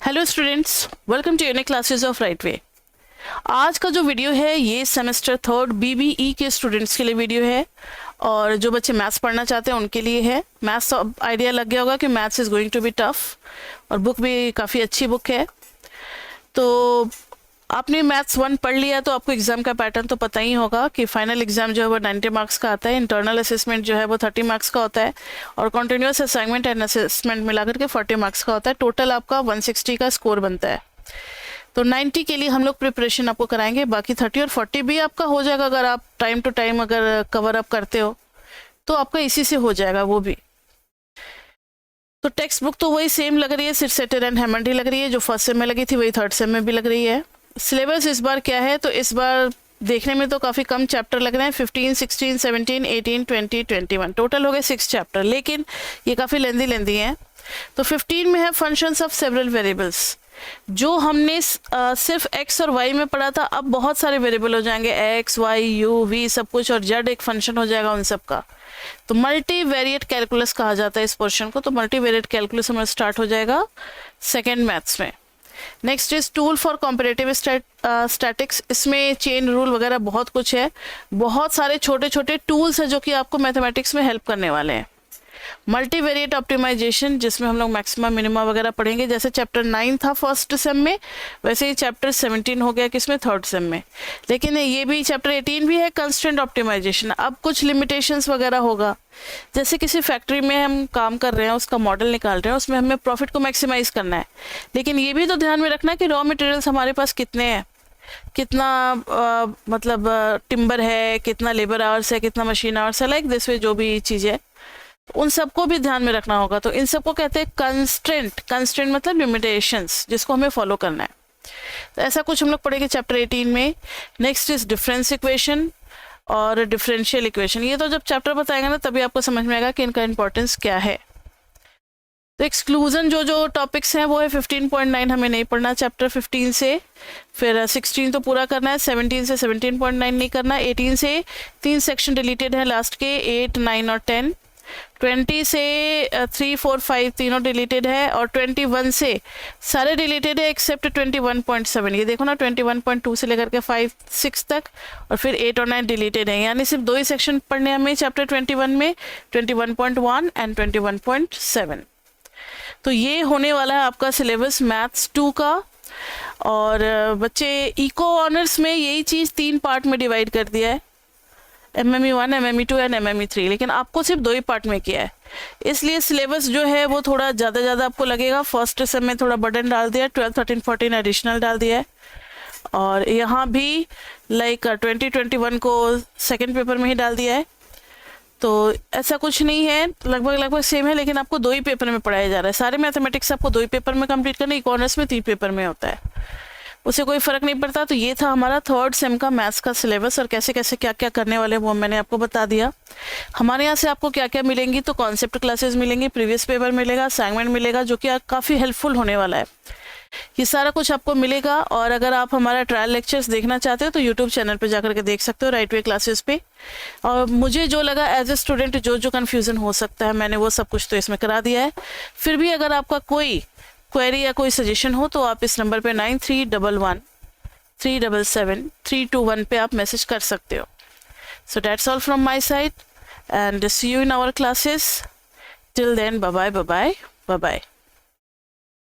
Hello students, welcome to unique classes of right way. आज का जो वीडियो है ये सेमेस्टर थर्ड बीबीई के स्टूडेंट्स के लिए वीडियो है और जो बच्चे मैथ्स पढ़ना चाहते हैं उनके लिए है। मैथ्स तो आइडिया लग गया होगा कि maths is going to be tough और बुक भी काफ़ी अच्छी बुक है। तो आपने मैथ्स 1 पढ़ लिया तो आपको एग्ज़ाम का पैटर्न तो पता ही होगा कि फाइनल एग्ज़ाम जो है वो 90 मार्क्स का आता है, इंटरनल असेसमेंट जो है वो 30 मार्क्स का होता है और कॉन्टिन्यूस असाइनमेंट एंड असेसमेंट मिलाकर के 40 मार्क्स का होता है। टोटल आपका 160 का स्कोर बनता है। तो 90 के लिए हम लोग प्रिपरेशन आपको कराएंगे, बाकी 30 और 40 भी आपका हो जाएगा अगर आप टाइम टू टाइम अगर कवर अप करते हो तो आपका इसी से हो जाएगा वो भी। तो टेक्स्ट बुक तो वही सेम लग रही है, सिरसेटर एंड हेमंडी लग रही है, जो फर्स्ट सेम में लगी थी वही थर्ड सेम में भी लग रही है। सिलेबस इस बार क्या है, तो इस बार देखने में तो काफ़ी कम चैप्टर लग रहे हैं, 15, 16, 17, 18, 20, 21 टोटल हो गए 6 चैप्टर, लेकिन ये काफ़ी लेंदी हैं। तो 15 में है फंक्शंस ऑफ सेवरल वेरिएबल्स। जो हमने सिर्फ x और y में पढ़ा था, अब बहुत सारे वेरिएबल हो जाएंगे, x, y, u, v सब कुछ, और z एक फंक्शन हो जाएगा उन सब का। तो मल्टी वेरिएट कैलकुलस कहा जाता है इस पोर्शन को। तो मल्टी वेरिएट कैलकुलस हमारा स्टार्ट हो जाएगा सेकेंड मैथ्स में। Next is tool for competitive statics. इसमें चेन रूल वगैरह बहुत कुछ है, बहुत सारे छोटे छोटे टूल्स हैं जो कि आपको मैथमेटिक्स में हेल्प करने वाले हैं। मल्टीवेरिएट ऑप्टिमाइजेशन, जिसमें हम लोग मैक्सिमा मिनिमा वगैरह पढ़ेंगे। जैसे चैप्टर 9 था फर्स्ट सेम में, वैसे ही चैप्टर 17 हो गया किसमें, थर्ड सेम में। लेकिन ये भी चैप्टर 18 भी है कंस्ट्रेंट ऑप्टिमाइजेशन। अब कुछ लिमिटेशंस वगैरह होगा, जैसे किसी फैक्ट्री में हम काम कर रहे हैं, उसका मॉडल निकाल रहे हैं, उसमें हमें प्रॉफिट को मैक्सिमाइज करना है। लेकिन ये भी तो ध्यान में रखना है कि रॉ मटेरियल्स हमारे पास कितने हैं, कितना मतलब टिम्बर है, कितना लेबर आवर्स है, कितना मशीन आवर्स है, लाइक दिस वे जो भी चीज़ है उन सबको भी ध्यान में रखना होगा। तो इन सबको कहते हैं कंस्ट्रेंट। कंस्ट्रेंट मतलब लिमिटेशंस, जिसको हमें फॉलो करना है। तो ऐसा कुछ हम लोग पढ़ेंगे चैप्टर 18 में। नेक्स्ट इज डिफरेंस इक्वेशन और डिफरेंशियल इक्वेशन। ये तो जब चैप्टर बताएंगे ना तभी आपको समझ में आएगा कि इनका इंपॉर्टेंस क्या है। तो एक्सक्लूजन जो टॉपिक्स हैं वो है 15.9 हमें नहीं पढ़ना चैप्टर 15 से, फिर 16 तो पूरा करना है, 17 से 17.9 नहीं करना, 18 से 3 सेक्शन डिलीटेड है लास्ट के, 8, 9 और 10, 20 से 3, 4, 5 तीनों डिलीटेड है, और 21 से सारे डिलीटेड है एक्सेप्ट 21.7। ये देखो ना, 21.2 से लेकर के 5, 6 तक, और फिर 8 और 9 डिलीटेड है। यानी सिर्फ 2 ही सेक्शन पढ़ने हमें चैप्टर 21 में, 21.1 एंड 21.7। तो ये होने वाला है आपका सिलेबस मैथ्स 2 का। और बच्चे इको ऑनर्स में यही चीज़ 3 पार्ट में डिवाइड कर दिया है, MME 1, MME 2 एंड MME 3, लेकिन आपको सिर्फ 2 ही पार्ट में किया है, इसलिए सिलेबस जो है वो थोड़ा ज़्यादा आपको लगेगा। फर्स्ट सेम में थोड़ा बर्डन डाल दिया, 12, 13, 14 एडिशनल डाल दिया है, और यहाँ भी लाइक 2021 को सेकेंड पेपर में ही डाल दिया है। तो ऐसा कुछ नहीं है, लगभग सेम है, लेकिन आपको 2 ही पेपर में पढ़ाया जा रहा है। सारे मैथमेटिक्स आपको 2 ही पेपर में कंप्लीट करना, इकोनॉमिक्स में 3 पेपर में होता है, उसे कोई फ़र्क नहीं पड़ता। तो ये था हमारा थर्ड सेम का मैथ्स का सिलेबस, और कैसे कैसे क्या क्या करने वाले वो मैंने आपको बता दिया। हमारे यहाँ से आपको क्या क्या मिलेंगी, तो कॉन्सेप्ट क्लासेस मिलेंगी, प्रीवियस पेपर मिलेगा, असाइनमेंट मिलेगा, जो कि काफ़ी हेल्पफुल होने वाला है। ये सारा कुछ आपको मिलेगा। और अगर आप हमारा ट्रायल लेक्चर्स देखना चाहते हो तो यूट्यूब चैनल पे जाकर के देख सकते हो, राइट वे क्लासेस पे। और मुझे जो लगा एज ए स्टूडेंट जो कन्फ्यूज़न हो सकता है मैंने वो सब कुछ तो इसमें करा दिया है। फिर भी अगर आपका कोई क्वेरी या कोई सजेशन हो तो आप इस नंबर पे 9311377321 पे आप मैसेज कर सकते हो। So that's all from my side and see you in our classes. Till then, bye bye.